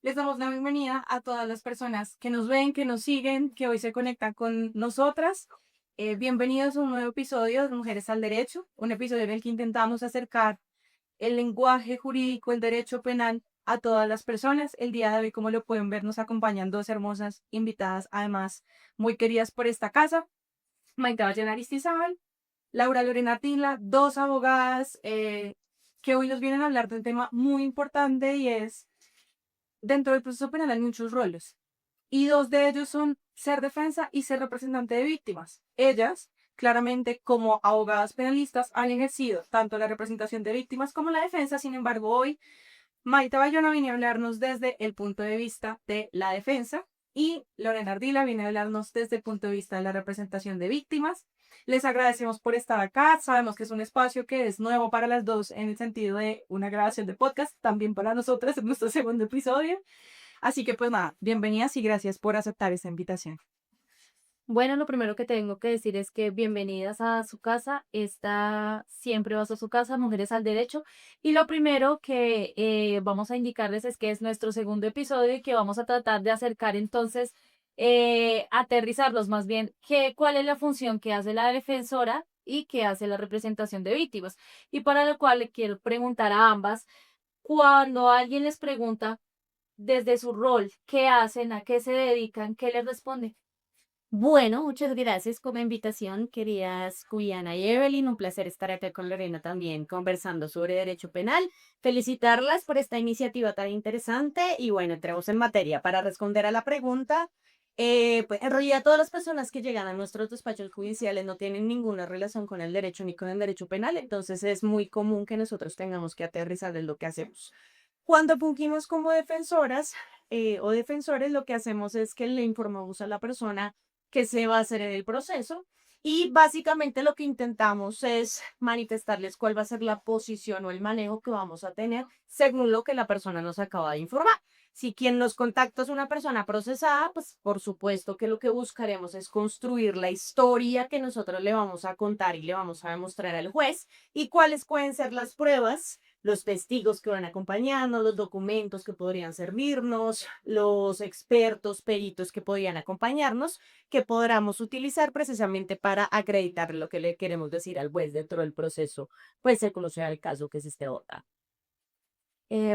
Les damos la bienvenida a todas las personas que nos ven, que nos siguen, que hoy se conectan con nosotras. Bienvenidos a un nuevo episodio de Mujeres al Derecho, un episodio en el que intentamos acercar el lenguaje jurídico, el derecho penal a todas las personas. El día de hoy, como lo pueden ver, nos acompañan dos hermosas invitadas, además muy queridas por esta casa, Maite Ballena Aristizábal, Laura Lorena Atila, dos abogadas que hoy nos vienen a hablar de un tema muy importante y es, dentro del proceso penal hay muchos roles y dos de ellos son ser defensa y ser representante de víctimas. Ellas, claramente, como abogadas penalistas, han ejercido tanto la representación de víctimas como la defensa. Sin embargo, hoy Maite Bayona viene a hablarnos desde el punto de vista de la defensa y Lorena Ardila viene a hablarnos desde el punto de vista de la representación de víctimas. Les agradecemos por estar acá. Sabemos que es un espacio que es nuevo para las dos en el sentido de una grabación de podcast, también para nosotras en nuestro segundo episodio. Así que pues nada, bienvenidas y gracias por aceptar esta invitación. Bueno, lo primero que tengo que decir es que bienvenidas a su casa. Esta siempre va a ser su casa, Mujeres al Derecho. Y lo primero que vamos a indicarles es que es nuestro segundo episodio y que vamos a tratar de acercar entonces, aterrizarlos más bien, cuál es la función que hace la defensora y qué hace la representación de víctimas. Y para lo cual le quiero preguntar a ambas, cuando alguien les pregunta desde su rol, qué hacen, a qué se dedican, ¿qué les responde? Bueno, muchas gracias por la invitación, queridas Juliana y Evelyn. Un placer estar acá con Lorena también conversando sobre derecho penal. Felicitarlas por esta iniciativa tan interesante y bueno, entremos en materia para responder a la pregunta. Pues en realidad todas las personas que llegan a nuestros despachos judiciales no tienen ninguna relación con el derecho ni con el derecho penal, entonces es muy común que nosotros tengamos que aterrizar en lo que hacemos. Cuando fungimos como defensoras o defensores, lo que hacemos es que le informamos a la persona que se va a hacer en el proceso y básicamente lo que intentamos es manifestarles cuál va a ser la posición o el manejo que vamos a tener según lo que la persona nos acaba de informar. Si quien nos contacta es una persona procesada, pues por supuesto que lo que buscaremos es construir la historia que nosotros le vamos a contar y le vamos a demostrar al juez y cuáles pueden ser las pruebas, los testigos que van a acompañarnos, los documentos que podrían servirnos, los expertos, peritos que podrían acompañarnos, que podamos utilizar precisamente para acreditar lo que le queremos decir al juez dentro del proceso, pues según sea el caso que se esté votando.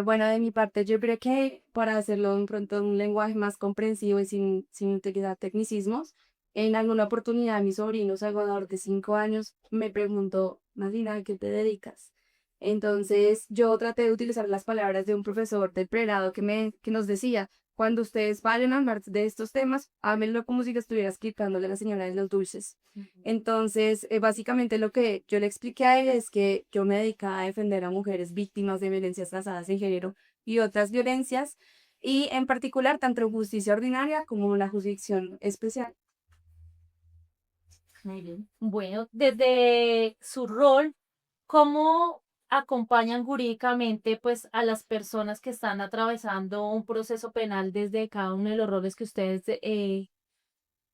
Bueno, de mi parte, yo creo que para hacerlo de pronto un lenguaje más comprensivo y sin utilizar tecnicismos, en alguna oportunidad mi sobrino Salvador de 5 años me preguntó, Nadina, ¿a qué te dedicas? Entonces yo traté de utilizar las palabras de un profesor del pregrado que nos decía, cuando ustedes vayan a hablar de estos temas, háblenlo como si estuviera explicándole a la señora de los dulces. Entonces, básicamente lo que yo le expliqué a él es que yo me dedicaba a defender a mujeres víctimas de violencias basadas en género y otras violencias, y en particular tanto en justicia ordinaria como en la jurisdicción especial. Muy bien. Bueno, desde su rol, ¿cómo acompañan jurídicamente pues a las personas que están atravesando un proceso penal desde cada uno de los roles que ustedes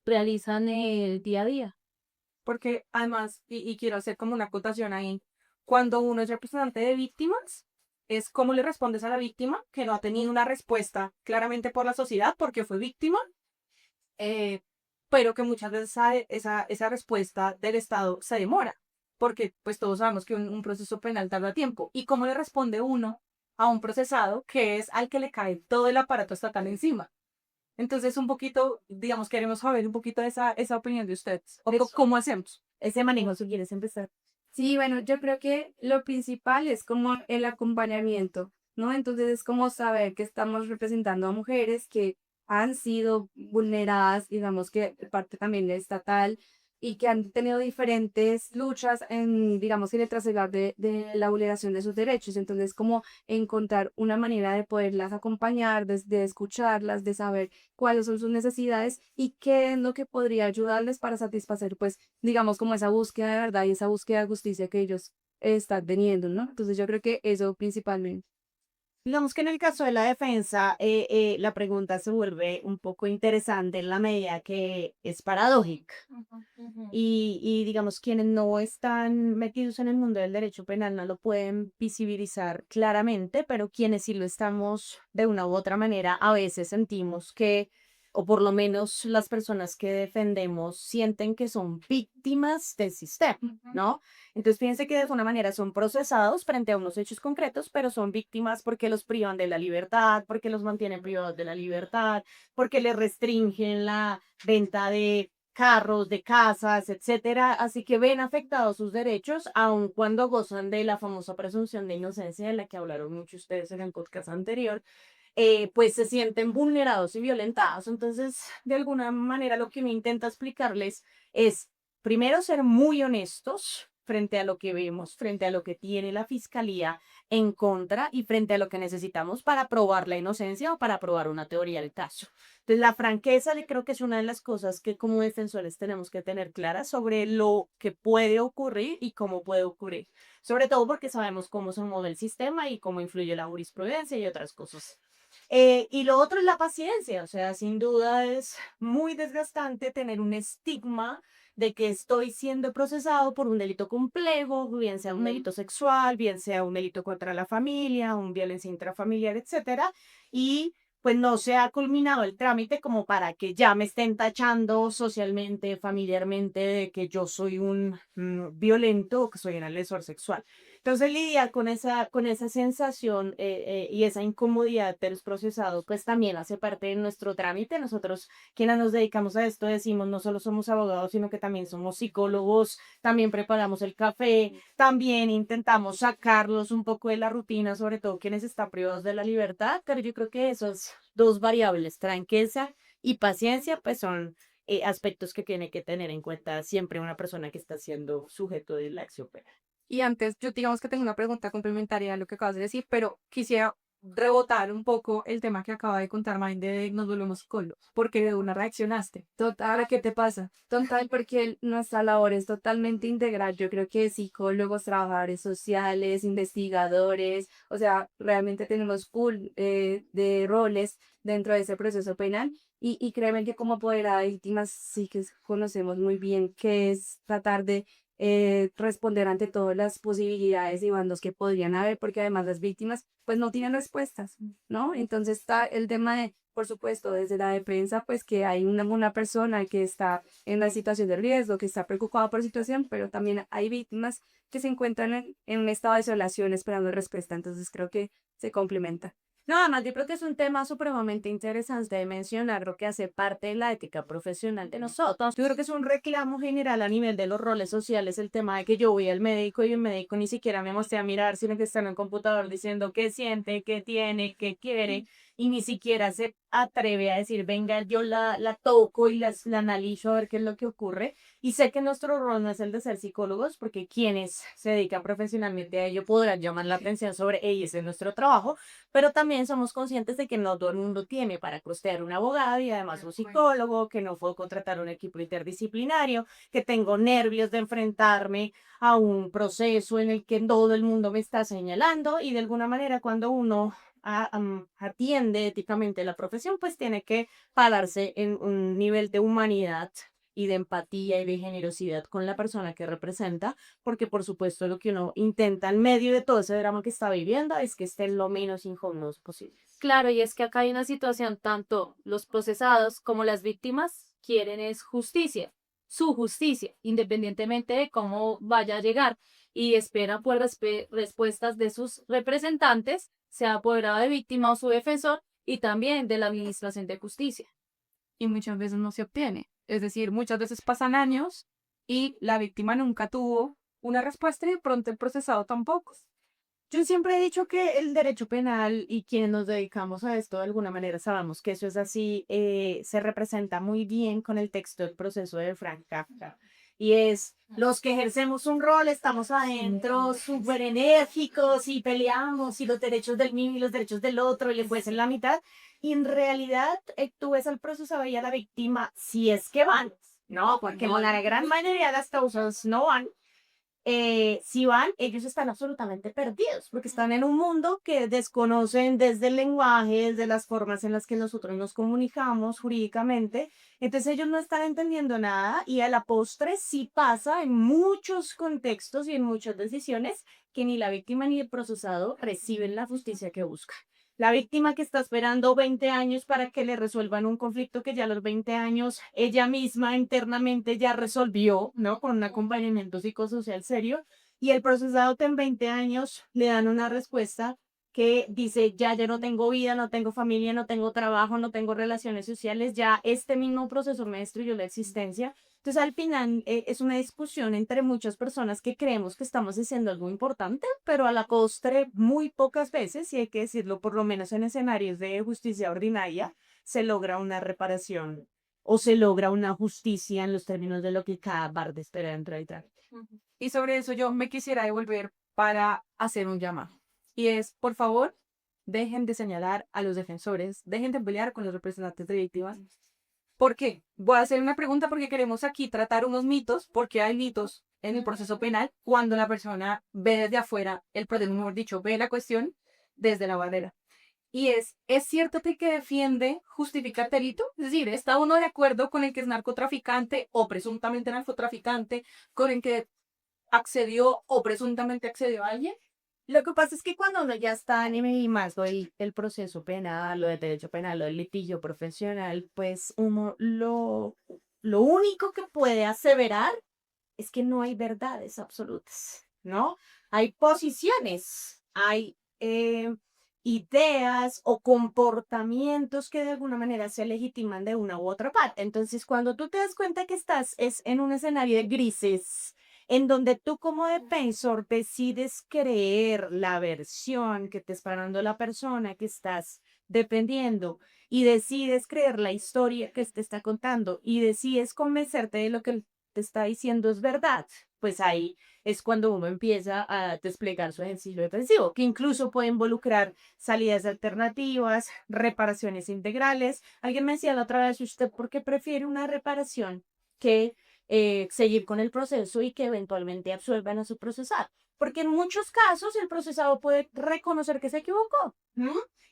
realizan día a día? Porque además, y quiero hacer como una acotación ahí, cuando uno es representante de víctimas, es cómo le respondes a la víctima que no ha tenido una respuesta claramente por la sociedad porque fue víctima, eh, pero que muchas veces esa respuesta del Estado se demora, porque pues todos sabemos que un proceso penal tarda tiempo. ¿Y cómo le responde uno a un procesado que es al que le cae todo el aparato estatal encima? Entonces, un poquito, digamos, queremos saber un poquito de esa opinión de ustedes. O cómo hacemos. Ese manejo, si quieres empezar. Sí, bueno, yo creo que lo principal es como el acompañamiento, ¿no? Entonces es como saber que estamos representando a mujeres que han sido vulneradas, digamos que de parte también estatal, y que han tenido diferentes luchas en, digamos, en el trasegar de la vulneración de sus derechos. Entonces, como encontrar una manera de poderlas acompañar, de escucharlas, de saber cuáles son sus necesidades y qué es lo que podría ayudarles para satisfacer, pues, digamos, como esa búsqueda de verdad y esa búsqueda de justicia que ellos están teniendo, ¿no? Entonces yo creo que eso principalmente. Digamos que en el caso de la defensa, la pregunta se vuelve un poco interesante en la medida que es paradójica. Y digamos, quienes no están metidos en el mundo del derecho penal no lo pueden visibilizar claramente, pero quienes sí lo estamos de una u otra manera, a veces sentimos que, o por lo menos las personas que defendemos sienten que son víctimas del sistema, ¿no? Entonces fíjense que de alguna manera son procesados frente a unos hechos concretos, pero son víctimas porque los privan de la libertad, porque los mantienen privados de la libertad, porque les restringen la venta de carros, de casas, etcétera. Así que ven afectados sus derechos, aun cuando gozan de la famosa presunción de inocencia de la que hablaron muchos ustedes en el podcast anterior, pues se sienten vulnerados y violentados. Entonces, de alguna manera, lo que me intenta explicarles es, primero, ser muy honestos frente a lo que vemos, frente a lo que tiene la fiscalía en contra y frente a lo que necesitamos para probar la inocencia o para probar una teoría del caso. Entonces, la franqueza creo que es una de las cosas que como defensores tenemos que tener claras sobre lo que puede ocurrir y cómo puede ocurrir. Sobre todo porque sabemos cómo se mueve el sistema y cómo influye la jurisprudencia y otras cosas. Y lo otro es la paciencia, o sea, sin duda es muy desgastante tener un estigma de que estoy siendo procesado por un delito complejo, bien sea un delito sexual, bien sea un delito contra la familia, un violencia intrafamiliar, etcétera, y pues no se ha culminado el trámite como para que ya me estén tachando socialmente, familiarmente, de que yo soy un violento o que soy un agresor sexual. Entonces lidiar con esa sensación y esa incomodidad de los procesados, pues también hace parte de nuestro trámite. Nosotros, quienes nos dedicamos a esto, decimos, no solo somos abogados, sino que también somos psicólogos, también preparamos el café, también intentamos sacarlos un poco de la rutina, sobre todo quienes están privados de la libertad, pero yo creo que esas dos variables, franqueza y paciencia, pues son aspectos que tiene que tener en cuenta siempre una persona que está siendo sujeto de la acción penal. Y antes, yo digamos que tengo una pregunta complementaria a lo que acabas de decir, pero quisiera rebotar un poco el tema que acaba de contar Mainde de nos volvemos psicólogos, porque de una reaccionaste. Total, ¿qué te pasa? Total, porque nuestra labor es totalmente integral. Yo creo que psicólogos, trabajadores sociales, investigadores, o sea, realmente tenemos full de roles dentro de ese proceso penal. Y créeme que como apoderada de víctimas sí que conocemos muy bien qué es tratar de responder ante todas las posibilidades y bandos que podrían haber, porque además las víctimas pues no tienen respuestas, ¿no? Entonces está el tema de, por supuesto, desde la defensa, pues que hay una persona que está en una situación de riesgo, que está preocupada por la situación, pero también hay víctimas que se encuentran en un estado de desolación esperando respuesta, entonces creo que se complementa. No, además yo creo que es un tema supremamente interesante de mencionar, lo que hace parte de la ética profesional de nosotros. Yo creo que es un reclamo general a nivel de los roles sociales, el tema de que yo voy al médico y el médico ni siquiera me mostré a mirar, sino que está en el computador diciendo qué siente, qué tiene, qué quiere, y ni siquiera se atreve a decir, venga, yo la toco y la analizo a ver qué es lo que ocurre. Y sé que nuestro rol no es el de ser psicólogos, porque quienes se dedican profesionalmente a ello podrán llamar la atención sobre, ello, ese es nuestro trabajo, pero también somos conscientes de que no todo el mundo tiene para costear un abogado y además un psicólogo, que no puedo contratar un equipo interdisciplinario, que tengo nervios de enfrentarme a un proceso en el que todo el mundo me está señalando y de alguna manera cuando uno atiende éticamente la profesión, pues tiene que pararse en un nivel de humanidad y de empatía y de generosidad con la persona que representa, porque por supuesto lo que uno intenta en medio de todo ese drama que está viviendo es que estén lo menos incómodos posible. Claro, y es que acá hay una situación, tanto los procesados como las víctimas quieren es justicia, su justicia, independientemente de cómo vaya a llegar, y esperan por respuestas de sus representantes, sea apoderado de víctima o su defensor, y también de la Administración de Justicia. Y muchas veces no se obtiene. Es decir, muchas veces pasan años y la víctima nunca tuvo una respuesta y de pronto el procesado tampoco. Yo siempre he dicho que el derecho penal y quienes nos dedicamos a esto de alguna manera sabemos que eso es así, se representa muy bien con el texto del proceso de Frank Kafka. Y es, los que ejercemos un rol estamos adentro súper enérgicos y peleamos y los derechos del mío y los derechos del otro y el juez en la mitad. Y en realidad tú ves al procesado y a la víctima si es que van, ¿no? Porque la gran mayoría de las causas no van. si van, ellos están absolutamente perdidos, porque están en un mundo que desconocen desde el lenguaje, desde las formas en las que nosotros nos comunicamos jurídicamente. Entonces ellos no están entendiendo nada y a la postre sí pasa en muchos contextos y en muchas decisiones que ni la víctima ni el procesado reciben la justicia que buscan. La víctima que está esperando 20 años para que le resuelvan un conflicto que ya a los 20 años ella misma internamente ya resolvió, ¿no? Con un acompañamiento psicosocial serio. Y el procesado que en 20 años le dan una respuesta que dice, ya no tengo vida, no tengo familia, no tengo trabajo, no tengo relaciones sociales, ya este mismo proceso me destruyó la existencia. Entonces, al final, es una discusión entre muchas personas que creemos que estamos haciendo algo importante, pero a la postre, muy pocas veces, y hay que decirlo, por lo menos en escenarios de justicia ordinaria, se logra una reparación o se logra una justicia en los términos de lo que cada parte espera dentro de tal. Y sobre eso yo me quisiera devolver para hacer un llamado. Y es, por favor, dejen de señalar a los defensores, dejen de pelear con los representantes de víctimas. ¿Por qué? Voy a hacer una pregunta porque queremos aquí tratar unos mitos, porque hay mitos en el proceso penal cuando la persona ve desde afuera el proceso, mejor dicho, ve la cuestión desde la barrera. Y ¿es cierto que el que defiende justifica el delito? Es decir, ¿está uno de acuerdo con el que es narcotraficante o presuntamente narcotraficante, con el que accedió o presuntamente accedió a alguien? Lo que pasa es que cuando uno ya está en y más el proceso penal, lo de derecho penal, lo del litigio profesional, pues uno lo único que puede aseverar es que no hay verdades absolutas, ¿no? Hay posiciones, hay ideas o comportamientos que de alguna manera se legitiman de una u otra parte. Entonces, cuando tú te das cuenta que estás es en un escenario de grises, en donde tú como defensor decides creer la versión que te está dando la persona que estás defendiendo y decides creer la historia que te está contando y decides convencerte de lo que te está diciendo es verdad, pues ahí es cuando uno empieza a desplegar su ejercicio defensivo, que incluso puede involucrar salidas alternativas, reparaciones integrales. Alguien me decía la otra vez, ¿usted por qué prefiere una reparación que seguir con el proceso y que eventualmente absuelvan a su procesado? Porque en muchos casos el procesado puede reconocer que se equivocó.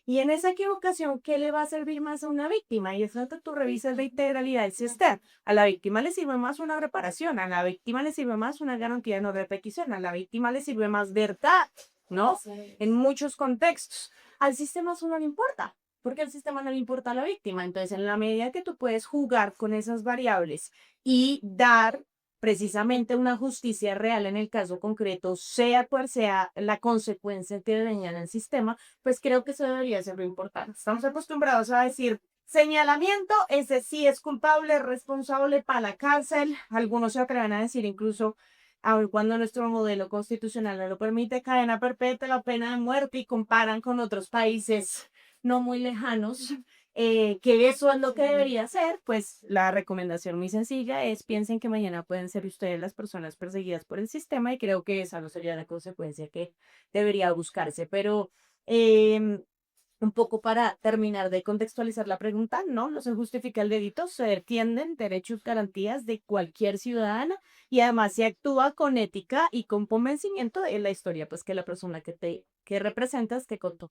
Y en esa equivocación, ¿qué le va a servir más a una víctima? Y es donde tú revisas la integralidad del sistema. A la víctima le sirve más una reparación, a la víctima le sirve más una garantía de no repetición, a la víctima le sirve más verdad, ¿no? En muchos contextos. Al sistema eso no le importa, porque al sistema no le importa a la víctima. Entonces, en la medida que tú puedes jugar con esas variables y dar precisamente una justicia real en el caso concreto, sea cual sea la consecuencia que venga en el sistema, pues creo que eso debería ser lo importante. Estamos acostumbrados a decir señalamiento, ese sí es culpable, responsable para la cárcel. Algunos se atreven a decir incluso, aun cuando nuestro modelo constitucional no lo permite, cadena perpetua, la pena de muerte y comparan con otros países no muy lejanos. Que eso es lo que debería ser, pues la recomendación muy sencilla es piensen que mañana pueden ser ustedes las personas perseguidas por el sistema y creo que esa no sería la consecuencia que debería buscarse. Pero un poco para terminar de contextualizar la pregunta, no, no se justifica el delito, se defienden derechos, garantías de cualquier ciudadana y además se actúa con ética y con convencimiento de la historia, pues que la persona que representas te contó.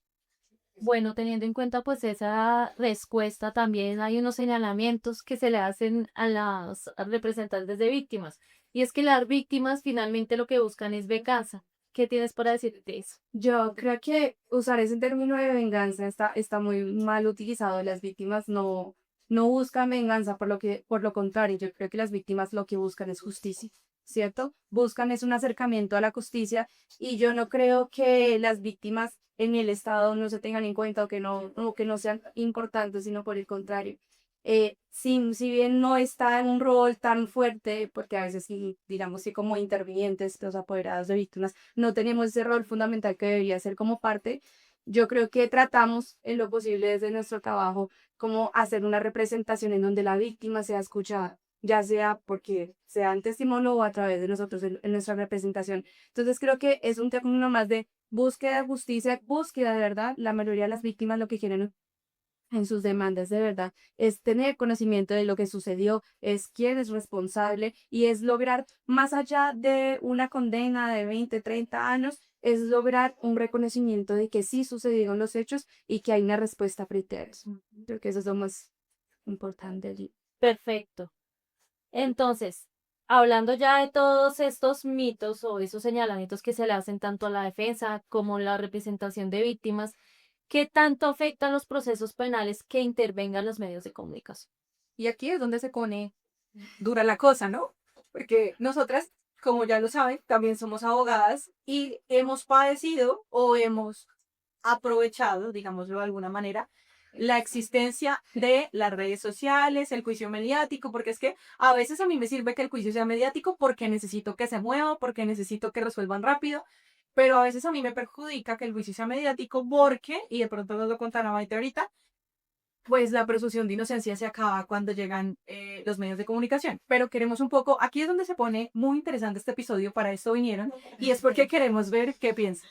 Bueno, teniendo en cuenta pues esa respuesta, también hay unos señalamientos que se le hacen a las representantes de víctimas. Y es que las víctimas finalmente lo que buscan es venganza. ¿Qué tienes para decir de eso? Yo creo que usar ese término de venganza está muy mal utilizado. Las víctimas no buscan venganza, por lo contrario, yo creo que las víctimas lo que buscan es justicia, ¿cierto? Buscan es un acercamiento a la justicia y yo no creo que las víctimas en el Estado no se tengan en cuenta o que no sean importantes, sino por el contrario. Si bien no está en un rol tan fuerte, porque a veces, digamos que como intervinientes, los apoderados de víctimas, no tenemos ese rol fundamental que debería ser como parte. Yo creo que tratamos en lo posible desde nuestro trabajo como hacer una representación en donde la víctima sea escuchada, ya sea porque sea en testimonio o a través de nosotros en nuestra representación. Entonces creo que es un término más de búsqueda de justicia, búsqueda de verdad. La mayoría de las víctimas lo que quieren en sus demandas de verdad, es tener conocimiento de lo que sucedió, es quién es responsable y es lograr, más allá de una condena de 20 30 años, es lograr un reconocimiento de que sí sucedieron los hechos y que hay una respuesta frente a eso. Creo que eso es lo más importante allí. Perfecto. Entonces, hablando ya de todos estos mitos o esos señalamientos que se le hacen tanto a la defensa como la representación de víctimas, ¿qué tanto afectan los procesos penales que intervengan los medios de comunicación? Y aquí es donde se pone dura la cosa, ¿no? Porque nosotras, como ya lo saben, también somos abogadas y hemos padecido o hemos aprovechado, digámoslo de alguna manera, la existencia de las redes sociales, el juicio mediático, porque es que a veces a mí me sirve que el juicio sea mediático porque necesito que se mueva, porque necesito que resuelvan rápido, pero a veces a mí me perjudica que el juicio sea mediático porque, y de pronto nos lo contará Maite ahorita, pues la presunción de inocencia se acaba cuando llegan los medios de comunicación. Pero queremos un poco, aquí es donde se pone muy interesante este episodio, para esto vinieron, y es porque queremos ver qué piensan.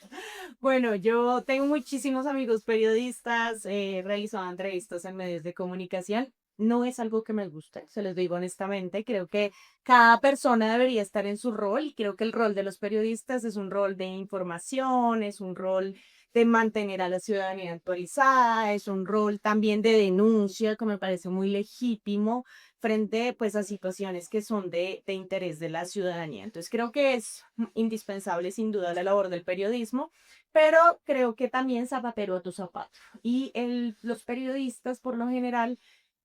Bueno, yo tengo muchísimos amigos periodistas, he realizado entrevistas en medios de comunicación. No es algo que me guste, se los digo honestamente. Creo que cada persona debería estar en su rol y creo que el rol de los periodistas es un rol de información, es un rol de mantener a la ciudadanía actualizada, es un rol también de denuncia que me parece muy legítimo frente pues a situaciones que son de interés de la ciudadanía. Entonces creo que es indispensable sin duda la labor del periodismo, pero creo que también zapatero a tu zapato. Y los periodistas, por lo general,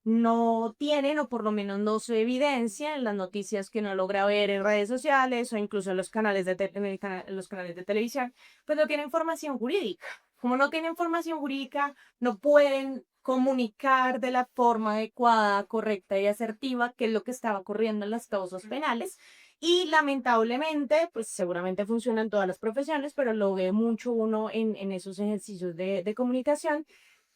no tienen, o por lo menos no se evidencia en las noticias que uno logra ver en redes sociales o incluso en los canales en los canales de televisión, pues no tienen formación jurídica. Como no tienen formación jurídica, no pueden comunicar de la forma adecuada, correcta y asertiva qué es lo que estaba ocurriendo en las causas penales. Y lamentablemente, pues seguramente funciona en todas las profesiones, pero lo ve mucho uno en esos ejercicios de comunicación.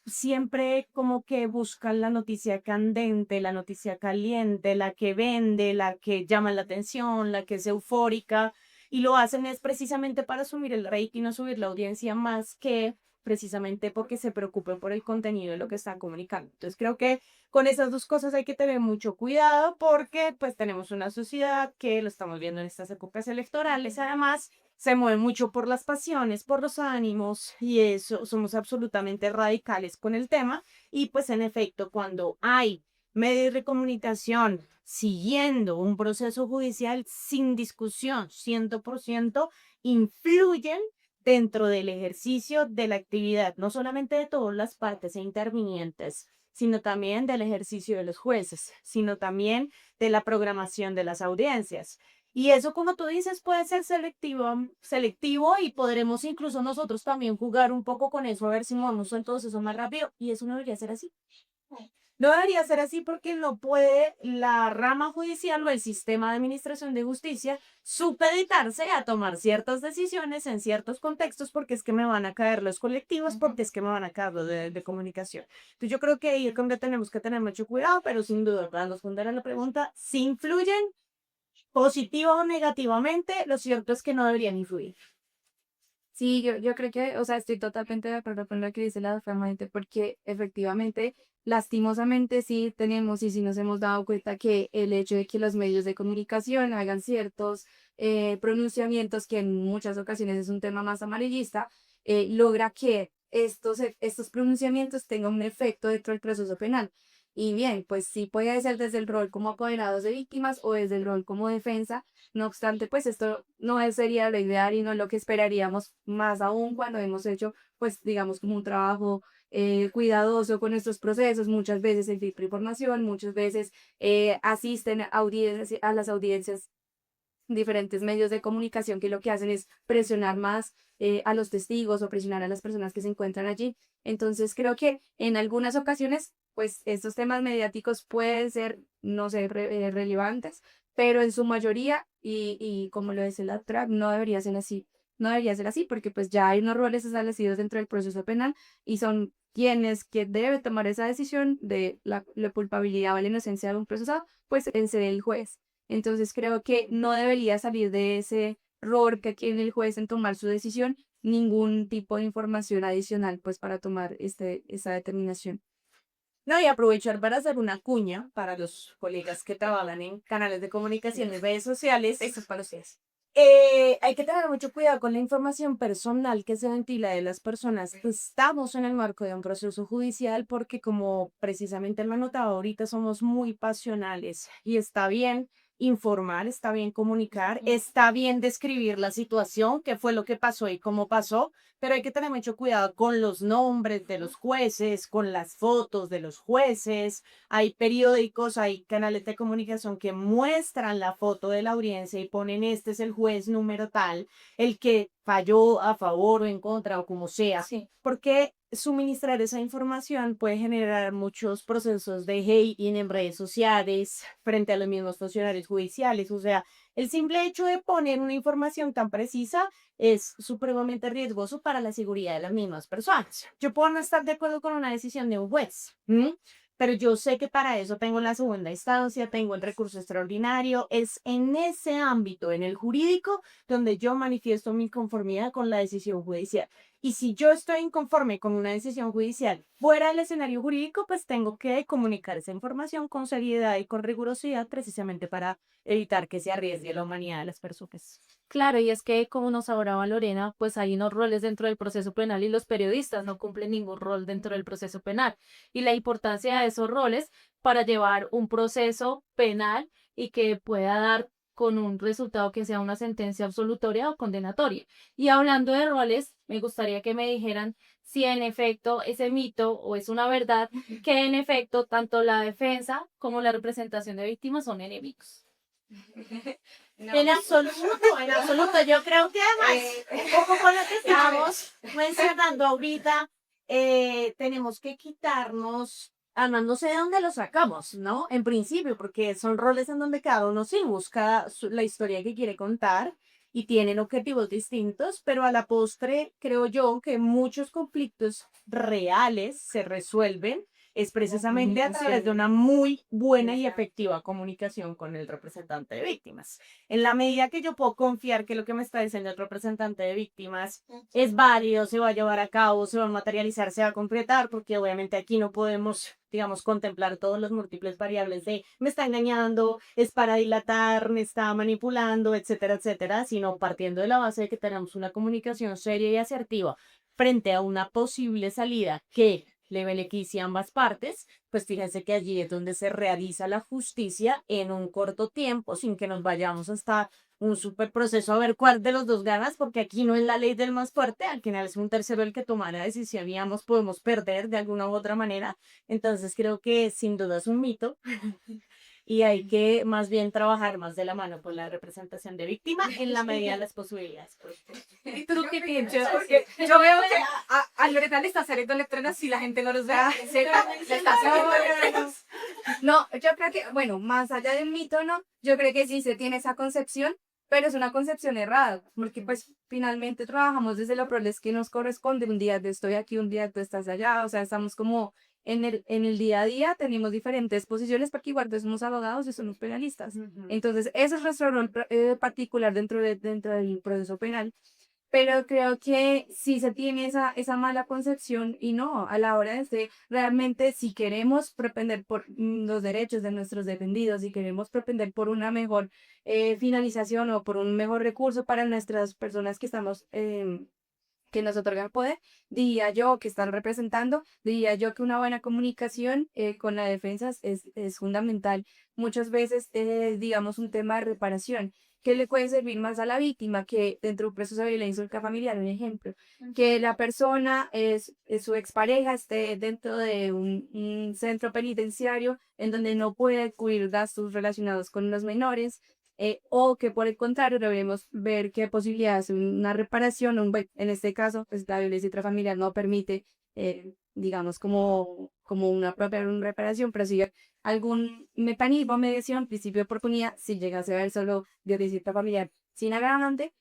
Siempre como que buscan la noticia candente, la noticia caliente, la que vende, la que llama la atención, la que es eufórica, y lo hacen es precisamente para subir el rating o subir la audiencia más que precisamente porque se preocupen por el contenido de lo que están comunicando. Entonces creo que con esas dos cosas hay que tener mucho cuidado porque pues tenemos una sociedad que lo estamos viendo en estas épocas electorales, además se mueve mucho por las pasiones, por los ánimos y eso, somos absolutamente radicales con el tema y pues en efecto cuando hay medios de comunicación siguiendo un proceso judicial sin discusión, 100% influyen dentro del ejercicio de la actividad, no solamente de todas las partes e intervinientes, sino también del ejercicio de los jueces, sino también de la programación de las audiencias. Y eso, como tú dices, puede ser selectivo y podremos incluso nosotros también jugar un poco con eso, a ver si movemos entonces eso más rápido. Y eso no debería ser así. No debería ser así porque no puede la rama judicial o el sistema de administración de justicia supeditarse a tomar ciertas decisiones en ciertos contextos porque es que me van a caer los colectivos, porque es que me van a caer los de comunicación. Entonces yo creo que ahí es donde tenemos que tener mucho cuidado, pero sin duda, para responder a la pregunta, si influyen positiva o negativamente, lo cierto es que no deberían influir. Sí, yo creo que, o sea, estoy totalmente de acuerdo con lo que dice la doctora Maite, porque efectivamente, lastimosamente sí tenemos y sí nos hemos dado cuenta que el hecho de que los medios de comunicación hagan ciertos pronunciamientos, que en muchas ocasiones es un tema más amarillista, logra que estos pronunciamientos tengan un efecto dentro del proceso penal. Y bien, pues sí puede ser desde el rol como apoderados de víctimas o desde el rol como defensa. No obstante, pues esto sería lo ideal y no lo que esperaríamos, más aún cuando hemos hecho, pues digamos, como un trabajo cuidadoso con estos procesos. Muchas veces el filtro de información, muchas veces asisten a las audiencias diferentes medios de comunicación que lo que hacen es presionar más a los testigos o presionar a las personas que se encuentran allí. Entonces creo que en algunas ocasiones, pues estos temas mediáticos pueden ser, no sé, relevantes, pero en su mayoría, y como lo dice la otra, no debería ser así. No debería ser así porque pues ya hay unos roles establecidos dentro del proceso penal y son quienes que deben tomar esa decisión de la culpabilidad o la inocencia de un procesado, pues en ser el juez. Entonces creo que no debería salir de ese rol que tiene el juez en tomar su decisión ningún tipo de información adicional pues para tomar esta determinación. No, y aprovechar para hacer una cuña para los colegas que trabajan en canales de comunicación y redes sociales. Eso es para ustedes. Hay que tener mucho cuidado con la información personal que se ventila de las personas. Estamos en el marco de un proceso judicial porque como precisamente lo he notado ahorita somos muy pasionales y está bien informar, está bien comunicar, está bien describir la situación, qué fue lo que pasó y cómo pasó, pero hay que tener mucho cuidado con los nombres de los jueces, con las fotos de los jueces. Hay periódicos, hay canales de comunicación que muestran la foto de la audiencia y ponen este es el juez número tal, el que falló a favor o en contra o como sea, Sí. porque suministrar esa información puede generar muchos procesos de hating en redes sociales frente a los mismos funcionarios judiciales. O sea, el simple hecho de poner una información tan precisa es supremamente riesgoso para la seguridad de las mismas personas. Yo puedo no estar de acuerdo con una decisión de un juez, ¿m? Pero yo sé que para eso tengo la segunda instancia, tengo el recurso extraordinario. Es en ese ámbito, en el jurídico, donde yo manifiesto mi conformidad con la decisión judicial. Y si yo estoy inconforme con una decisión judicial fuera del escenario jurídico, pues tengo que comunicar esa información con seriedad y con rigurosidad precisamente para evitar que se arriesgue la humanidad de las personas. Claro, y es que como nos hablaba Lorena, pues hay unos roles dentro del proceso penal y los periodistas no cumplen ningún rol dentro del proceso penal. Y la importancia de esos roles para llevar un proceso penal y que pueda dar con un resultado que sea una sentencia absolutoria o condenatoria. Y hablando de roles, me gustaría que me dijeran si en efecto ese mito o es una verdad que en efecto tanto la defensa como la representación de víctimas son enemigos. No. En absoluto, yo creo que además, un poco con lo que estamos mencionando ahorita, tenemos que quitarnos, además no sé de dónde lo sacamos, ¿no? En principio, porque son roles en donde cada uno sí busca la historia que quiere contar y tienen objetivos distintos, pero a la postre creo yo que muchos conflictos reales se resuelven es precisamente a través de una muy buena y efectiva comunicación con el representante de víctimas. En la medida que yo puedo confiar que lo que me está diciendo el representante de víctimas es válido, se va a llevar a cabo, se va a materializar, se va a concretar, porque obviamente aquí no podemos, digamos, contemplar todos los múltiples variables de me está engañando, es para dilatar, me está manipulando, etcétera, etcétera, sino partiendo de la base de que tenemos una comunicación seria y asertiva frente a una posible salida que le beneficia a ambas partes, pues fíjense que allí es donde se realiza la justicia en un corto tiempo, sin que nos vayamos hasta un super proceso a ver cuál de los dos ganas, porque aquí no es la ley del más fuerte, al final es un tercero el que toma la decisión y ambos podemos perder de alguna u otra manera. Entonces creo que sin duda es un mito y hay que más bien trabajar más de la mano con la representación de víctima en la medida de las posibilidades. ¿Y tú qué piensas? Porque yo veo que a Lorena le está saliendo letreros si la gente no los ve. En serio, le está saliendo letreros. No, yo creo que, bueno, más allá del mito, ¿no? Yo creo que sí se tiene esa concepción, pero es una concepción errada, porque pues finalmente trabajamos desde los roles que nos corresponde. Un día estoy aquí, un día tú estás allá, o sea, estamos como en el día a día, tenemos diferentes posiciones porque igual pues, somos abogados y somos penalistas. Entonces, ese es nuestro rol particular dentro del proceso penal. Pero creo que sí se tiene esa mala concepción y no, a la hora de realmente si queremos propender por los derechos de nuestros defendidos, si queremos propender por una mejor finalización o por un mejor recurso para nuestras personas que estamos, que nos otorgan poder, diría yo que están representando, diría yo que una buena comunicación con la defensa es fundamental. Muchas veces digamos, un tema de reparación que le puede servir más a la víctima que dentro de un proceso de violencia intrafamiliar, un ejemplo, que la persona es su expareja esté dentro de un centro penitenciario en donde no puede cubrir gastos relacionados con los menores, o que por el contrario debemos ver qué posibilidades una reparación, en este caso, pues la violencia intrafamiliar no permite, digamos, como una propia reparación, pero si algún mecanismo, mediación, principio de oportunidad, si llegase a haber solo violencia intrafamiliar sin agravante,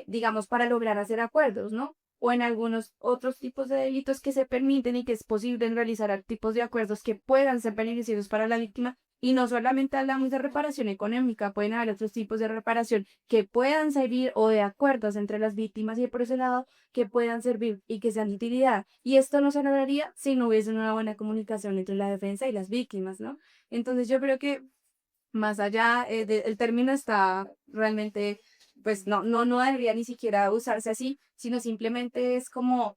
digamos, para lograr hacer acuerdos, ¿no? O en algunos otros tipos de delitos que se permiten y que es posible realizar tipos de acuerdos que puedan ser beneficiosos para la víctima Y no solamente hablamos de reparación económica, pueden haber otros tipos de reparación que puedan servir o de acuerdos entre las víctimas y el procesador que puedan servir y que sean de utilidad. Y esto no se lograría si no hubiese una buena comunicación entre la defensa y las víctimas, ¿no? Entonces yo creo que más allá del término está realmente, pues no debería ni siquiera usarse así, sino simplemente es como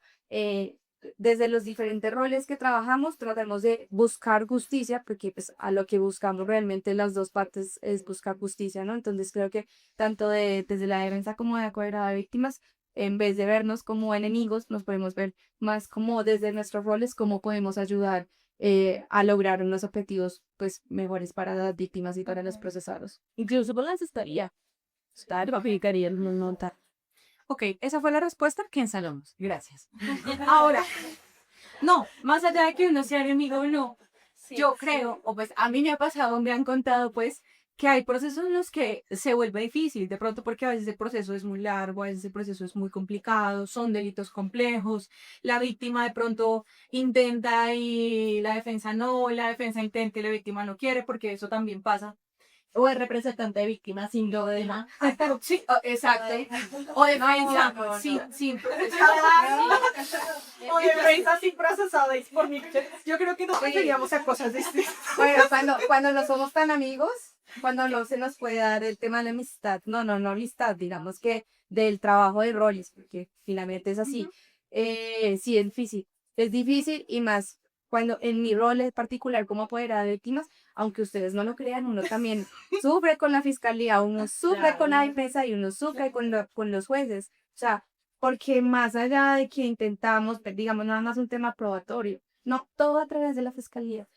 desde los diferentes roles que trabajamos, tratamos de buscar justicia, porque pues a lo que buscamos realmente las dos partes es buscar justicia, ¿no? Entonces creo que tanto desde la defensa como de acuerdo de víctimas, en vez de vernos como enemigos, nos podemos ver más como desde nuestros roles, cómo podemos ayudar a lograr unos objetivos pues mejores para las víctimas y para los procesados. Incluso con las estaría. Estar, aplicaría una nota. Ok, esa fue la respuesta que ensalamos. Gracias. Ahora, no, más allá de que uno sea enemigo o no, yo creo, o pues a mí me ha pasado, me han contado pues que hay procesos en los que se vuelve difícil, de pronto porque a veces el proceso es muy largo, a veces el proceso es muy complicado, son delitos complejos, la víctima de pronto intenta y la defensa no, y la defensa intenta y la víctima no quiere, porque eso también pasa. O el representante de víctimas sin lo de demás. Sí, exacto. O defensa sin procesar. O defensa sin procesadas por mí. Yo creo que nos referíamos a cosas distintas. Bueno, cuando no somos tan amigos, cuando no se nos puede dar el tema de la amistad, no amistad, digamos que del trabajo de roles, porque finalmente es así. Sí, es difícil y más cuando en mi rol en particular como apoderada de víctimas, aunque ustedes no lo crean, uno también sufre con la fiscalía, uno sufre con la defensa y uno sufre con los jueces. O sea, porque más allá de que intentamos, pues, digamos, nada más un tema probatorio, no, todo a través de la fiscalía.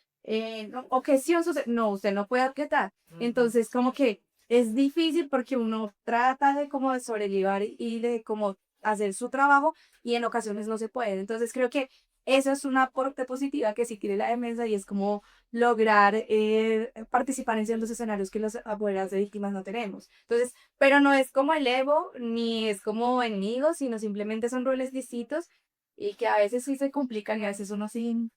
Objeción, no, usted no puede objetar. Entonces, como que es difícil porque uno trata de como de sobrellevar y de como hacer su trabajo y en ocasiones no se puede. Entonces, creo que eso es una aporte positiva que sí tiene la defensa y es como lograr participar en ciertos escenarios que los abogados de víctimas no tenemos. Entonces, pero no es como el ego, ni es como enemigos, sino simplemente son roles distintos y que a veces sí se complican y a veces uno sí.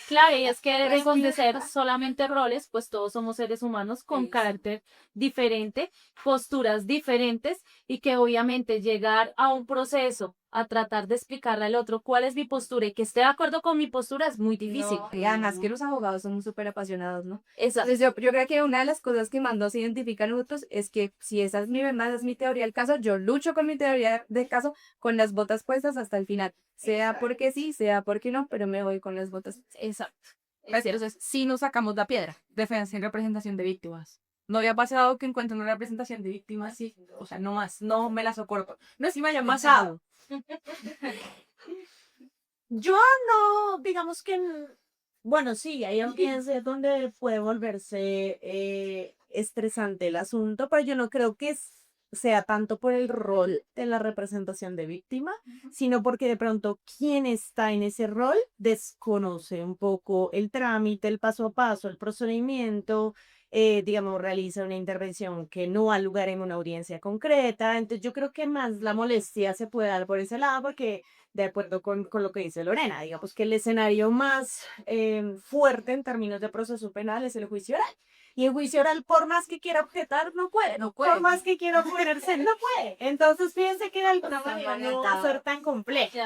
Claro, y es que de ser solamente roles, pues todos somos seres humanos con carácter diferente, posturas diferentes y que obviamente llegar a un proceso a tratar de explicarle al otro cuál es mi postura y que esté de acuerdo con mi postura es muy difícil. Y además que los abogados son súper apasionados, ¿no? Exacto. Entonces yo creo que una de las cosas que más nos identifican a nosotros es que si esa es mi verdad, esa es mi teoría del caso, yo lucho con mi teoría del caso con las botas puestas hasta el final. Sea porque sí, sea porque no, pero me voy con las botas. Exacto. Entonces, sí nos sacamos la piedra. Defensa y representación de víctimas. No había pasado que encuentro una representación de víctimas, sí. O sea, no más, no me la soporto. No es que me haya pasado. Yo no, digamos que, bueno, sí, hay audiencias donde puede volverse estresante el asunto, pero yo no creo que sea tanto por el rol de la representación de víctima, sino porque de pronto quien está en ese rol desconoce un poco el trámite, el paso a paso, el procedimiento, digamos, realiza una intervención que no ha lugar en una audiencia concreta. Entonces yo creo que más la molestia se puede dar por ese lado, porque de acuerdo con lo que dice Lorena, digamos que el escenario más fuerte en términos de proceso penal es el juicio oral. Y el juicio oral, por más que quiera objetar, no puede. No puede. Por más que quiera oponerse, no puede. Entonces, fíjense que de alguna manera no va a ser tan complejo.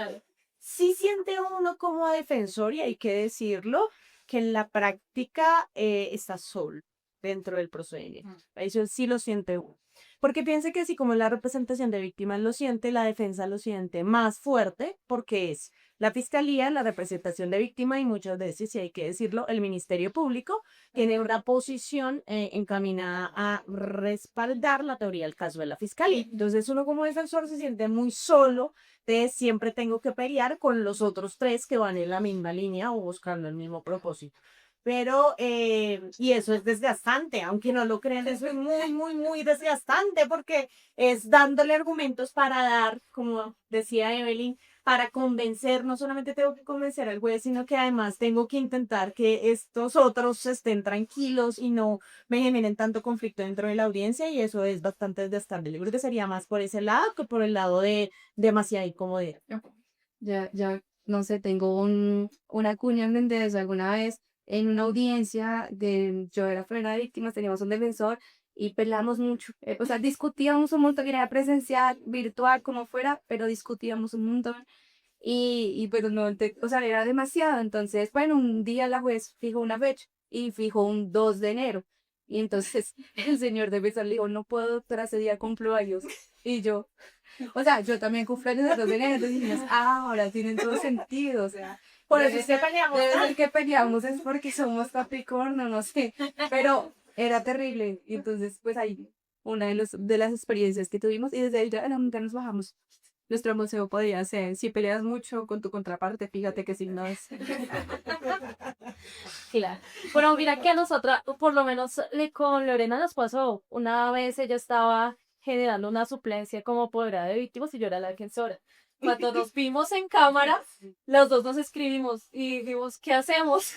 Sí siente uno como defensor, y hay que decirlo, que en la práctica está solo dentro del procedimiento. Eso sí lo siente uno. Porque piense que así como la representación de víctimas lo siente, la defensa lo siente más fuerte, porque es la fiscalía, la representación de víctima y muchas veces, si hay que decirlo, el Ministerio Público tiene una posición encaminada a respaldar la teoría del caso de la fiscalía. Entonces uno como defensor se siente muy solo de siempre tengo que pelear con los otros tres que van en la misma línea o buscando el mismo propósito. Pero, y eso es desgastante, aunque no lo crean, eso es muy desgastante porque es dándole argumentos para dar, como decía Evelyn, para convencer, no solamente tengo que convencer al juez, sino que además tengo que intentar que estos otros estén tranquilos y no me generen tanto conflicto dentro de la audiencia, y eso es bastante desgastante. Yo creo que sería más por ese lado que por el lado de demasiada incomodidad. Ya, no sé, tengo una cuña en mente de eso alguna vez. en una audiencia yo era fuera de víctimas, teníamos un defensor y peleamos mucho. O sea, discutíamos un montón, era presencial, virtual, como fuera, pero discutíamos un montón. Y pero no, o sea, era demasiado. Entonces, bueno, un día la juez fijó una fecha y fijó un 2 de enero. Y entonces el señor defensor le dijo, no puedo, doctora, ese día cumplo años. Y yo, o sea, yo también cumplo años el 2 de enero. Entonces dijimos, ahora tienen todo sentido. O sea, Por debe eso es que ser, peleamos debe ser tanto. que peleamos es porque somos Capricornio, no sé. Pero era terrible. Y entonces, pues ahí, una de las experiencias que tuvimos. Y desde ahí ya nunca nos bajamos. Nuestro museo podría ser, si peleas mucho con tu contraparte, fíjate qué signo es. Claro. Pero mira que a nosotras, por lo menos con Lorena nos pasó. Una vez ella estaba generando una suplencia como apoderada de víctimas y yo era la defensora. Cuando nos vimos en cámara, los dos nos escribimos y dijimos, ¿qué hacemos?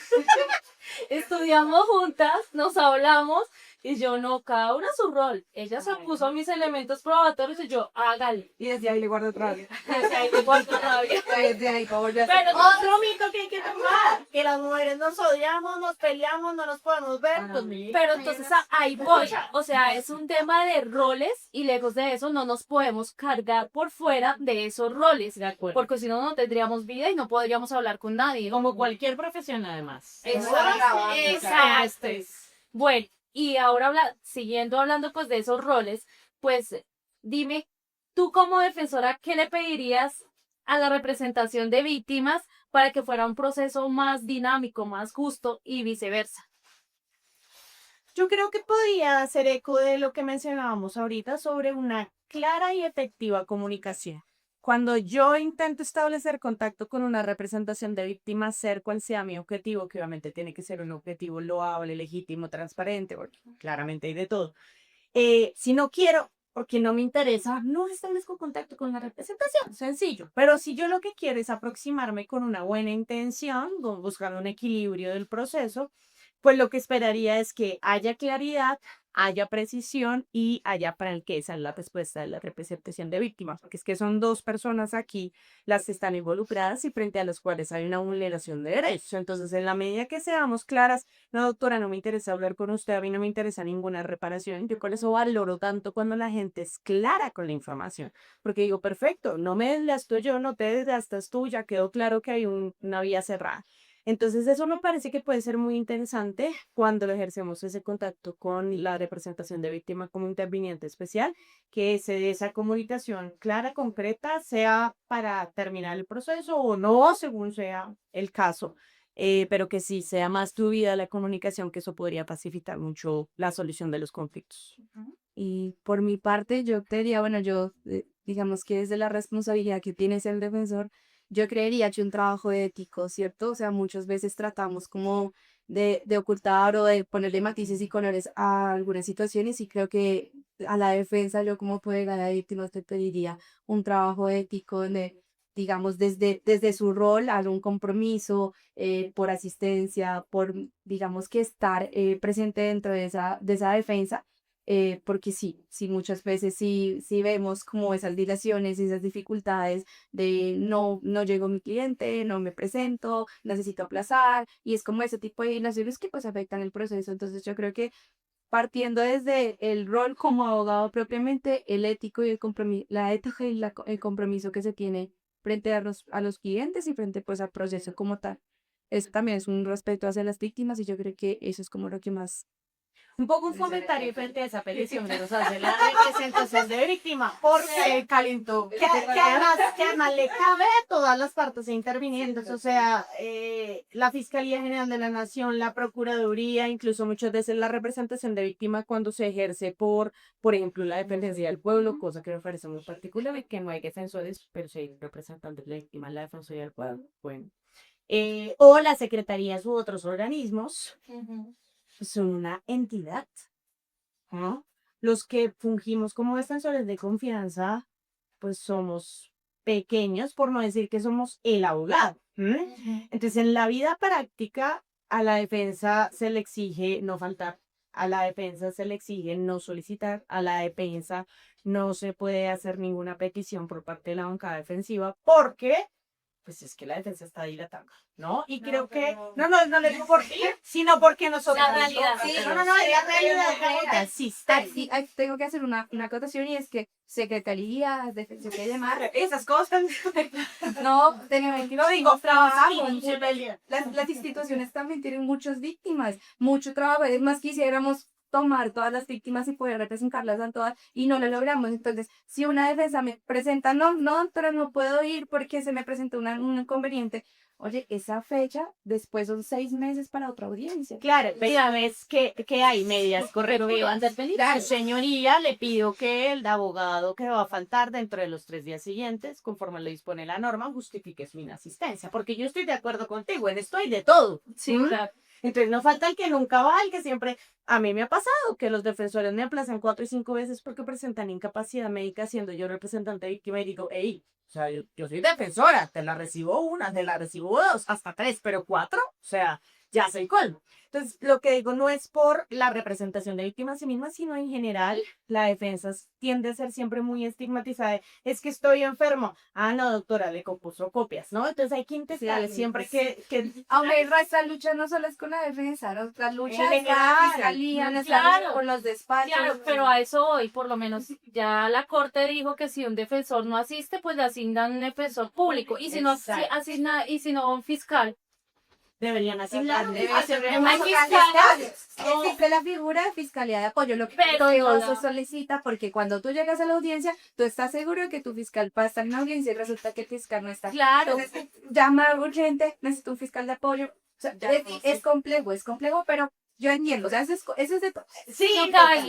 Estudiamos juntas, nos hablamos y yo no, cada una su rol. Ella se puso mis elementos probatorios y yo, hágale. Y desde ahí le guardo rabia. Desde ahí me guardo rabia. Desde ahí, por favor, ya. Pero Otro mito que hay que tomar, que las mujeres nos odiamos, nos peleamos, no nos podemos ver, pues mira. Pero entonces ahí voy, o sea, es un tema de roles y lejos de eso no nos podemos cargar por fuera de esos roles, De acuerdo. porque si no, no tendríamos vida y no podríamos hablar con nadie. Como cualquier profesión, además. Exacto. Bueno, y ahora siguiendo hablando pues de esos roles, pues dime, tú como defensora, ¿qué le pedirías a la representación de víctimas para que fuera un proceso más dinámico, más justo y viceversa? Yo creo que podría hacer eco de lo que mencionábamos ahorita sobre una clara y efectiva comunicación. Cuando yo intento establecer contacto con una representación de víctimas, ser cual sea mi objetivo, que obviamente tiene que ser un objetivo loable, legítimo, transparente, porque claramente hay de todo. Si no quiero, porque no me interesa, no establezco contacto con la representación, sencillo. Pero si yo lo que quiero es aproximarme con una buena intención, buscando un equilibrio del proceso, pues lo que esperaría es que haya claridad, haya precisión y haya franqueza en la respuesta de la representación de víctimas, porque es que son dos personas aquí las que están involucradas y frente a las cuales hay una vulneración de derechos. Entonces, en la medida que seamos claras, no, doctora, no me interesa hablar con usted, a mí no me interesa ninguna reparación, yo con eso valoro tanto cuando la gente es clara con la información, porque digo, perfecto, no me desgasto yo, no te desgastas tú, ya quedó claro que hay una vía cerrada. Entonces, eso me parece que puede ser muy interesante cuando ejercemos ese contacto con la representación de víctima como interviniente especial, que se dé esa comunicación clara, concreta, sea para terminar el proceso o no, según sea el caso, pero que sí sea más fluida la comunicación, que eso podría facilitar mucho la solución de los conflictos. Y por mi parte, yo te diría, bueno, digamos que desde la responsabilidad que tienes el defensor, yo creería que un trabajo ético, ¿cierto? O sea, muchas veces tratamos como de ocultar o de ponerle matices y colores a algunas situaciones y creo que a la defensa, yo como poder de víctimas te pediría un trabajo ético donde, digamos, desde su rol, haga un compromiso por asistencia, por, digamos, que estar presente dentro de esa defensa porque sí, muchas veces sí vemos como esas dilaciones, esas dificultades de no llegó mi cliente, no me presento, necesito aplazar, y es como ese tipo de dilaciones que pues afectan el proceso. Entonces yo creo que partiendo desde el rol como abogado propiamente, el ético y el compromiso, la ética y el compromiso que se tiene frente a los clientes y frente pues al proceso como tal. Eso también es un respeto hacia las víctimas y yo creo que eso es como lo que más. Un poco un comentario frente a esa petición que nos hace la representación de víctima, Porque Calentó. que además le cabe a todas las partes intervinientes, o sea, la Fiscalía General de la Nación, la Procuraduría, incluso muchas veces la representación de víctima cuando se ejerce por ejemplo, la Defensoría del Pueblo, cosa que me parece muy particular, y que no hay defensores, pero sí hay representantes de víctima en la Defensoría del Pueblo, bueno. O las secretarías u otros organismos son una entidad, ¿no? Los que fungimos como defensores de confianza, pues somos pequeños, por no decir que somos el abogado. Entonces, en la vida práctica, a la defensa se le exige no faltar, a la defensa se le exige no solicitar, a la defensa no se puede hacer ninguna petición por parte de la bancada defensiva, porque pues es que la defensa está dilatando, ¿no? Y creo que, no le digo por ti, sino porque nosotros... La realidad. Sí, No, es la realidad que existe. Aquí tengo que hacer una acotación y es que secretaría, defensa y demás, Esas cosas. no tenemos que No digo, trabajamos. sí, rebelión. Las instituciones también tienen muchas víctimas, mucho trabajo. Es más, quisiéramos tomar todas las víctimas y poder representarlas a todas y no lo logramos. Entonces, si una defensa me presenta, no, doctora, no puedo ir porque se me presentó un inconveniente. Oye, esa fecha, después son 6 meses para otra audiencia. Claro, pero ya ves que hay medidas correctivas. Su señoría le pido que el abogado que va a faltar dentro de los 3 días siguientes, conforme lo dispone la norma, justifique su inasistencia. Porque yo estoy de acuerdo contigo, en esto hay de todo. Sí, claro. Entonces no falta el que nunca va, el que siempre... A mí me ha pasado que los defensores me aplazan 4 y 5 veces porque presentan incapacidad médica, siendo yo representante víctima y digo, hey, o sea, yo soy defensora, te la recibo 1, te la recibo 2, hasta 3, pero 4, o sea, ya soy colmo. Entonces, lo que digo no es por la representación de víctimas sí mismas, sino en general, la defensa tiende a ser siempre muy estigmatizada. Es que estoy enfermo. Ah, no, doctora, le compuso copias, ¿no? Entonces hay que intentar siempre que... Aunque esta lucha no solo es con la defensa, ¿no? La lucha En es con la general, fiscalía, no es claro. la lucha con los despachos. Claro, pero a eso hoy, por lo menos, ya la corte dijo que si un defensor no asiste, pues le asignan un defensor público. Y si no y si no un fiscal. Deberían asignar. Hay fiscales. Existe la figura de fiscalía de apoyo, lo que Pero todo no. se solicita porque cuando tú llegas a la audiencia, tú estás seguro de que tu fiscal va a estar en la audiencia y resulta que el fiscal no está. Claro. Entonces, llama urgente, necesito un fiscal de apoyo. O sea, es complejo, pero yo entiendo, o sea, eso es de todo. Sí,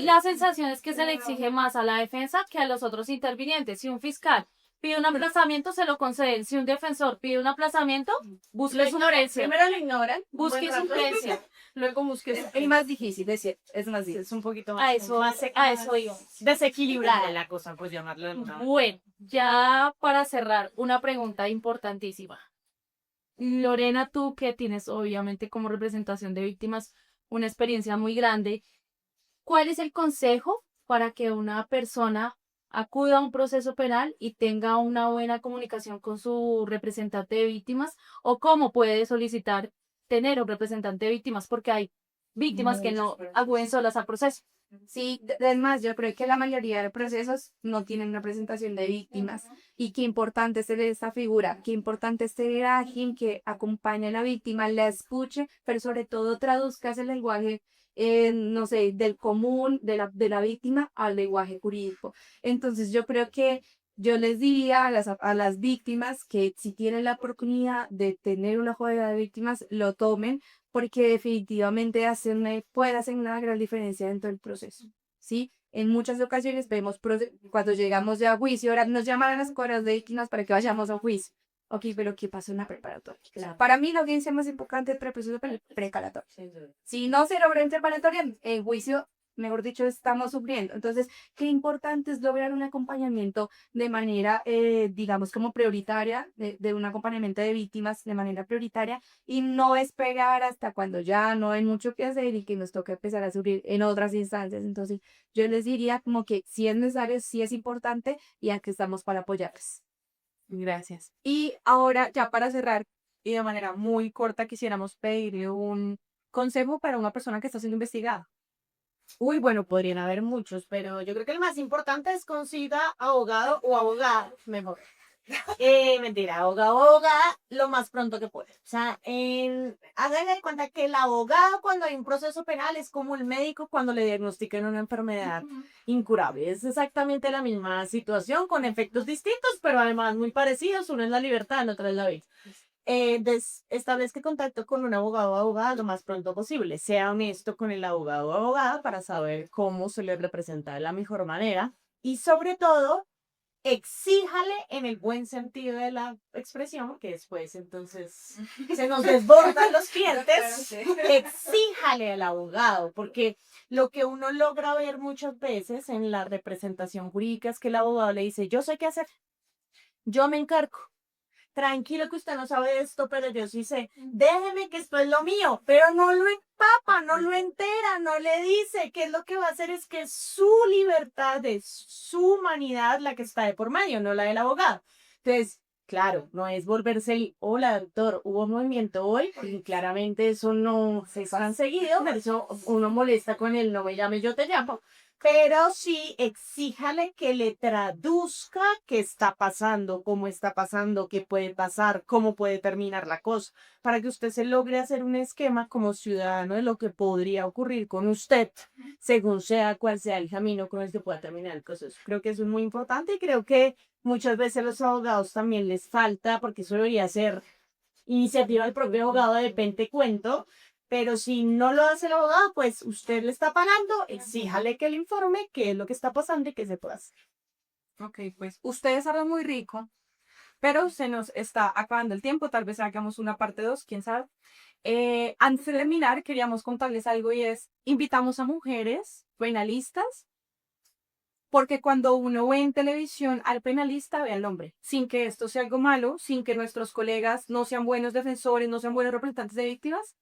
la sensación es que se le exige más a la defensa que a los otros intervinientes. Si un fiscal pide un aplazamiento, se lo conceden. Si un defensor pide un aplazamiento, busque suplencia. Primero lo ignoran. Busque suplencia. Luego busque Es más difícil, es más difícil. Es un poquito más. A eso iba. Desequilibrada la cosa, pues llamarlo de alguna manera. Bueno, ya para cerrar, una pregunta importantísima. Lorena, tú que tienes obviamente como representación de víctimas una experiencia muy grande, ¿cuál es el consejo para que una persona acuda a un proceso penal y tenga una buena comunicación con su representante de víctimas? ¿O cómo puede solicitar tener un representante de víctimas? Porque hay víctimas que no acuden solas al proceso. Sí, además yo creo que la mayoría de procesos no tienen representación de víctimas y qué importante es tener esta figura, qué importante es tener a alguien que acompañe a la víctima, la escuche, pero sobre todo traduzca ese lenguaje, no sé, del común de la víctima al lenguaje jurídico. Entonces yo creo que yo les diría a las víctimas que si tienen la oportunidad de tener una joya de víctimas, lo tomen porque definitivamente puede hacer una gran diferencia dentro del proceso, ¿sí? En muchas ocasiones vemos cuando llegamos ya a juicio, ahora nos llaman a las cuadras de víctimas para que vayamos a juicio. Ok, pero ¿qué pasó en la preparatoria? Claro. Para mí la audiencia más importante entre el proceso preparatorio. Si no se logra en preparatoria, en juicio, mejor dicho, estamos sufriendo. Entonces, qué importante es lograr un acompañamiento de manera, digamos, como prioritaria, de un acompañamiento de víctimas de manera prioritaria y no esperar hasta cuando ya no hay mucho que hacer y que nos toca empezar a sufrir en otras instancias. Entonces, yo les diría como que si es necesario, si es importante y aquí estamos para apoyarles. Gracias. Y ahora, ya para cerrar, y de manera muy corta, quisiéramos pedirle un consejo para una persona que está siendo investigada. Uy, bueno, podrían haber muchos, pero yo creo que el más importante es consiga abogado o abogada, mejor. Mentira, abogado o abogada lo más pronto que pueda. O sea, hagan de cuenta que el abogado cuando hay un proceso penal es como el médico cuando le diagnostican una enfermedad incurable. Es exactamente la misma situación con efectos distintos, pero además muy parecidos. Uno es la libertad, el otro es la vida. Establezca contacto con un abogado o abogada lo más pronto posible. Sea honesto con el abogado o abogada para saber cómo se le representa de la mejor manera. Y sobre todo, exíjale en el buen sentido de la expresión, que después entonces se nos desbordan los clientes. Exíjale al abogado, porque lo que uno logra ver muchas veces en la representación jurídica es que el abogado le dice, yo sé qué hacer, yo me encargo. Tranquilo que usted no sabe esto, pero yo sí sé. Déjeme que esto es lo mío, pero no lo empapa, no lo entera, no le dice que es lo que va a hacer es que su libertad, es su humanidad la que está de por medio, no la del abogado. Entonces, Claro, no es volverse el, hola doctor, hubo movimiento hoy, y claramente eso no se tan seguido, por eso uno molesta con el no me llame, yo te llamo, pero sí exíjale que le traduzca qué está pasando, qué puede pasar, cómo puede terminar la cosa, para que usted se logre hacer un esquema como ciudadano de lo que podría ocurrir con usted, según sea cual sea el camino con el que pueda terminar el proceso. Creo que eso es muy importante y creo que muchas veces a los abogados también les falta, porque eso debería ser iniciativa del propio abogado de repente cuento, pero si no lo hace el abogado, pues usted le está pagando, exíjale que le informe qué es lo que está pasando y qué se puede hacer. Ok, pues ustedes hablan muy rico, pero se nos está acabando el tiempo, tal vez hagamos una parte 2, quién sabe. Antes de terminar, queríamos contarles algo y es, invitamos a mujeres penalistas, porque cuando uno ve en televisión al penalista, ve al hombre, sin que esto sea algo malo, sin que nuestros colegas no sean buenos defensores, no sean buenos representantes de víctimas.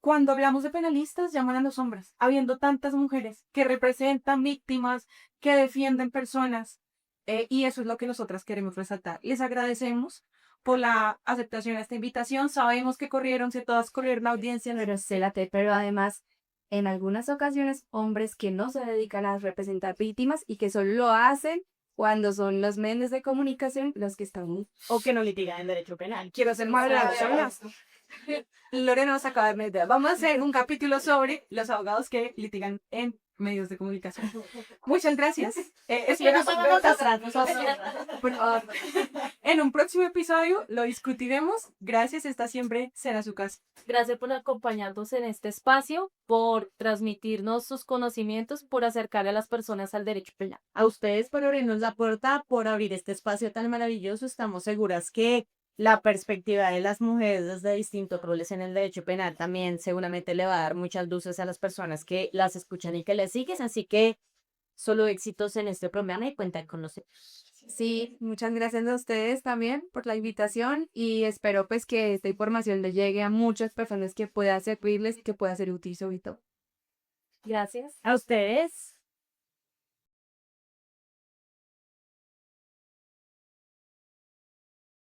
Cuando hablamos de penalistas, llaman a los hombres, habiendo tantas mujeres que representan víctimas, que defienden personas, y eso es lo que nosotras queremos resaltar. Les agradecemos por la aceptación a esta invitación. Sabemos que corrieron, si todas corrieron la audiencia. Pero célate, pero además, en algunas ocasiones, hombres que no se dedican a representar víctimas y que solo lo hacen cuando son los medios de comunicación los que están. O que no litigan en derecho penal. Quiero hacer más gracias. Lorena nos acaba de meter. Vamos a hacer un capítulo sobre los abogados que litigan en medios de comunicación. Muchas gracias. Espero en un próximo episodio lo discutiremos. Gracias, esta siempre será su casa. Gracias por acompañarnos en este espacio, por transmitirnos sus conocimientos, por acercar a las personas al derecho penal. A ustedes por abrirnos la puerta, por abrir este espacio tan maravilloso. Estamos seguras que la perspectiva de las mujeres desde distintos roles en el derecho penal también seguramente le va a dar muchas luces a las personas que las escuchan y que les siguen. Así que solo éxitos en este programa y cuentan con nosotros. Sí, muchas gracias a ustedes también por la invitación y espero pues que esta información les llegue a muchas personas que pueda servirles y que pueda ser útil sobre todo. Gracias. A ustedes.